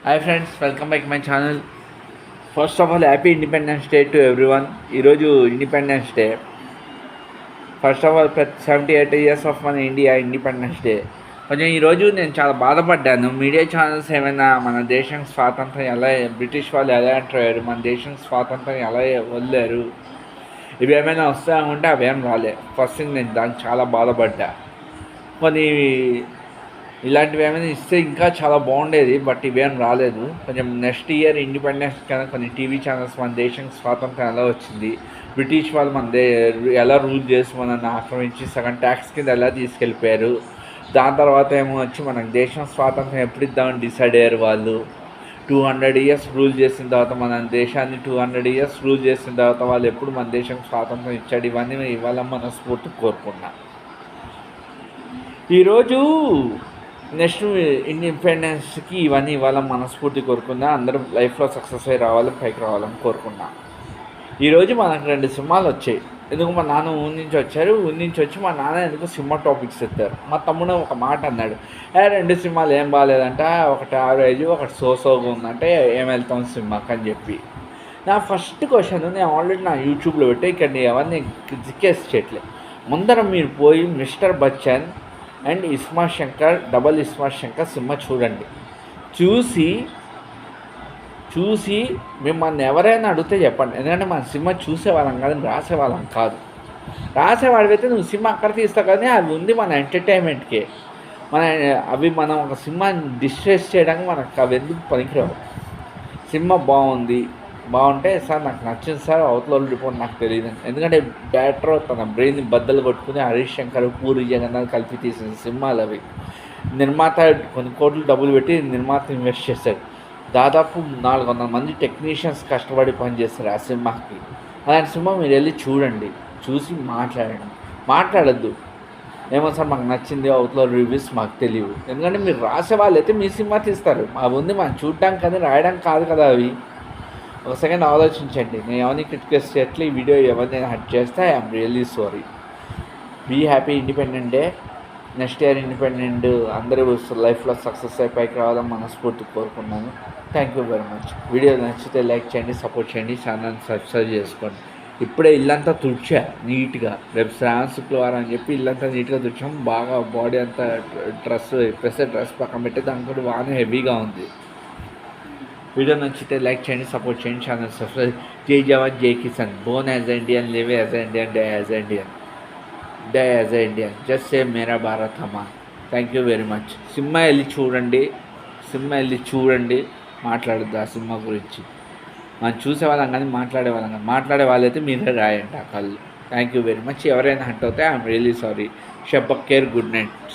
Hi friends, welcome back my channel. First of all happy independence day to everyone. ఈరోజు independence day. First of all 78 years of మన India independence day. కొంచెం ఈరోజు నేను చాలా బాధపడ్డాను. Media channels ఏమైనా మన దేశం స్వాతంత్రం ఎలా, బ్రిటిష్ వాళ్ళు ఎలా అంటారు, మన దేశం స్వాతంత్రం ఎలా వదిలేరు, ఇవి ఏమైనా వస్తాయంటే అవేం రాలే. ఫస్ట్ థింగ్ నేను దానికి చాలా బాధపడ్డా. కొన్ని ఇలాంటివి ఏమైనా ఇస్తే ఇంకా చాలా బాగుండేది, బట్ ఇవేం రాలేదు. కొంచెం నెక్స్ట్ ఇయర్ ఇండిపెండెన్స్ కన్నా కొన్ని టీవీ ఛానల్స్ మన దేశం స్వాతంత్రం ఎలా వచ్చింది, బ్రిటిష్ వాళ్ళు ఎలా రూల్ చేసి మనల్ని ఆక్రమించి సగం ట్యాక్స్ కింద ఎలా తీసుకెళ్ళిపోయారు, దాని తర్వాత ఏమో వచ్చి మనకు దేశం స్వాతంత్రం ఎప్పుడు ఇద్దామని డిసైడ్ అయ్యారు వాళ్ళు. 200 ఇయర్స్ రూల్ చేసిన తర్వాత మన దేశాన్ని 200 ఇయర్స్ రూల్ చేసిన తర్వాత వాళ్ళు ఎప్పుడు మన దేశం స్వాతంత్రం ఇచ్చాడు, ఇవన్నీ ఇవాళ మనస్ఫూర్తి కోరుకున్నా. ఈరోజు నెక్స్ట్ ఇండిపెండెన్స్కి ఇవన్నీ ఇవాళ మనస్ఫూర్తి కోరుకున్నా. అందరూ లైఫ్లో సక్సెస్ అయ్యి రావాలి, పైకి రావాలని కోరుకున్నా. ఈరోజు మనకు 2 సినిమాలు వచ్చాయి. ఎందుకు మా నాన్న ఊరి నుంచి వచ్చారు, ఊరి నుంచి వచ్చి మా నాన్న ఎందుకు సినిమా టాపిక్స్ ఎత్తారు. మా తమ్ముడు ఒక మాట అన్నాడు, 2 సినిమాలు ఏం బాగాలేదంట, ఒకటి యావరేజ్ ఒకటి సోగా ఉందంటే ఏం వెళ్తాం సినిమాకి అని చెప్పి. నా ఫస్ట్ క్వశ్చన్ నేను ఆల్రెడీ నా యూట్యూబ్లో పెట్టి ఇక్కడ అవన్నీ జిక్కేసి చేయట్లేదు. ముందర మీరు పోయి mister Bachchan and iSmart Shankar, double iSmart Shankar cinema చూడండి. చూసి మిమ్మల్ని ఎవరైనా అడిగితే చెప్పండి. ఎందుకంటే మన సినిమా చూసేవాళ్ళం కాదు, రాసేవాళ్ళం కాదు. రాసేవాడివైతే నువ్వు సినిమా అక్కడ తీస్తావు, కానీ అది ఉంది మన ఎంటర్టైన్మెంట్కే. మనం ఒక సినిమాని డిస్ట్రెస్ చేయడానికి మనకు అవి ఎందుకు పనికిరావు. సినిమా బాగుంటే సార్ నాకు నచ్చింది సార్, అవతల రిపోర్ట్ నాకు తెలియదు. ఎందుకంటే డైరెక్టర్ తన బ్రెయిన్ బద్దలు కొట్టుకుని హరీష్ శంకర్, పూరి జగన్నాథ్ కలిపి తీసిన సినిమాలు అవి. నిర్మాత కొన్ని కోట్లు డబ్బులు పెట్టి నిర్మాత ఇన్వెస్ట్ చేశాడు. దాదాపు 400 మంది టెక్నీషియన్స్ కష్టపడి పనిచేస్తారు ఆ సినిమాకి. అలాంటి సినిమా మీరు వెళ్ళి చూడండి, చూసి మాట్లాడద్దు. ఏమో సార్ మాకు నచ్చింది, అవతల రివ్యూస్ మాకు తెలియవు. ఎందుకంటే మీరు రాసే వాళ్ళు అయితే మీ సినిమా తీస్తారు, అవి ఉంది మనం చూడడానికి కానీ రాయడానికి కాదు కదా. అవి ఒక సెకండ్ ఆలోచించండి. నేను ఎవరిని క్రిటికైజ్ చేయట్లే. ఈ వీడియో ఎవరినైనా హట్ చేస్తే I'm really sorry. Be happy independent day. Next year independent అందరూ లైఫ్లో సక్సెస్ అయిపోయి రావాలని మనస్ఫూర్తి కోరుకున్నాను. Thank you very much. Video నచ్చితే లైక్ చేయండి, సపోర్ట్ చేయండి, ఛానల్ని సబ్స్క్రైబ్ చేసుకోండి. ఇప్పుడే ఇల్లంతా తుడిచా నీట్గా. రేపు శ్రావణ శుక్రవారం అని చెప్పి ఇల్లంతా నీట్గా తుడిచాం. బాగా బాడీ అంతా డ్రెస్ పక్కన పెట్టి దానితో బాగానే హెవీగా ఉంది. వీడియో నచ్చితే లైక్ చేయండి, సపోర్ట్ చేయండి, ఛానల్ సబ్స్క్రైబ్. జై జవాన్ జై కిసాన్. Born as Indian, live as Indian, die as Indian. Just say మేరా భారత్ అమ్మా. Thank you very much. Cinema వెళ్ళి చూడండి. మాట్లాడద్దు ఆ సినిమా గురించి. మనం చూసేవాళ్ళం కానీ మాట్లాడే వాళ్ళైతే మీరే రాయండి ఆ కళ్ళు. Thank you very much. ఎవరైనా హట్ అవుతే ఐఎమ్ రియలీ సారీ. షబ్బక్ కేర్. Good night.